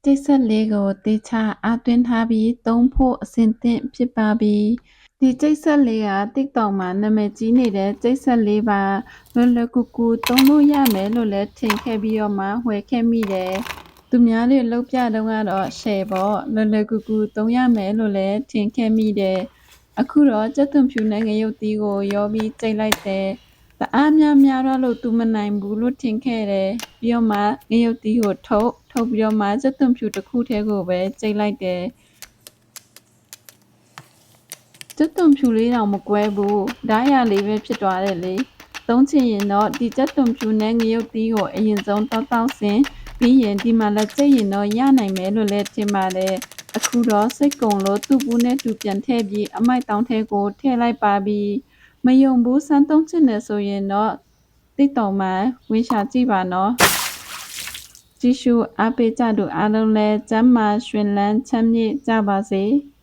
ချိတ်ဆက်လေးကိုသေချာအားသွင်းထားပြီးသုံးဖို့အဆင်သင့်ဖြစ်ပါပြီ။ဒီချိတ်ဆက်လေးက TikTok မှာနာမည်ကြီးနေတဲ့ချိတ်ဆက်လေးပါလွယ်လွယ်ကူကူသုံးလို့ရမယ်လို့လည်းထင်ခဲ့ပြီးတော့မှဝယ်ခဲ့မိတယ်။သူများတွေလုပ်ပြတုန်းကတော့ share ပေါ့လွယ်လွယ်ကူကူသုံးရမယ်လို့လည်းထင်ခဲ့မိတယ်။အခုတော့ကြက်သွန်ဖြူနဲ့ငရုတ်သီးကိုရောပြီးကြိတ်လိုက်တယ်။တအားများတော့လို့သူမနိုင်ဘူးလို့ထင်ခဲ့တယ်။ပြီးတော့မှငရုတ်သီးကိုထုတ်ပြီးတော့မှကြက်သွန်ဖြူတစ်ခုတည်းကိုပဲကြိတ်လိုက်တယ်။ကြက်သွန်ဖြူလေးတောင်မကွဲဘူး။ဓာတ်ရလေးပဲဖြစ်သွားတယ်လေ။သုံးချင်ရင်တော့ဒီကြက်သွန်ဖြူနဲ့ငရုတ်သီးကိုအရင်ဆုံးတောက်စင်ပြီးရင်ဒီမှာလက်ကျိတ်ရင်တော့ရနိုင်မယ်လို့လည်းထင်ပါတယ်။အခုတော့စိတ်ကုန်လို့သူ့ဘူးနဲ့တူပြန်ထည့်ပြီးအမိုက်တောင်ထဲကိုထည့်လိုက်ပါပြီ။မယုံဘူးစမ်းသုံးချင်တယ်ဆိုရင်တော့ TikTok မှာဝင်ရှာကြည့်ပါနော်။ကြည့်ရှုအားပေးကြသူအားလုံးလည်းကျန်းမာရွှင်လန်းချမ်းမြေ့ကြပါစေ။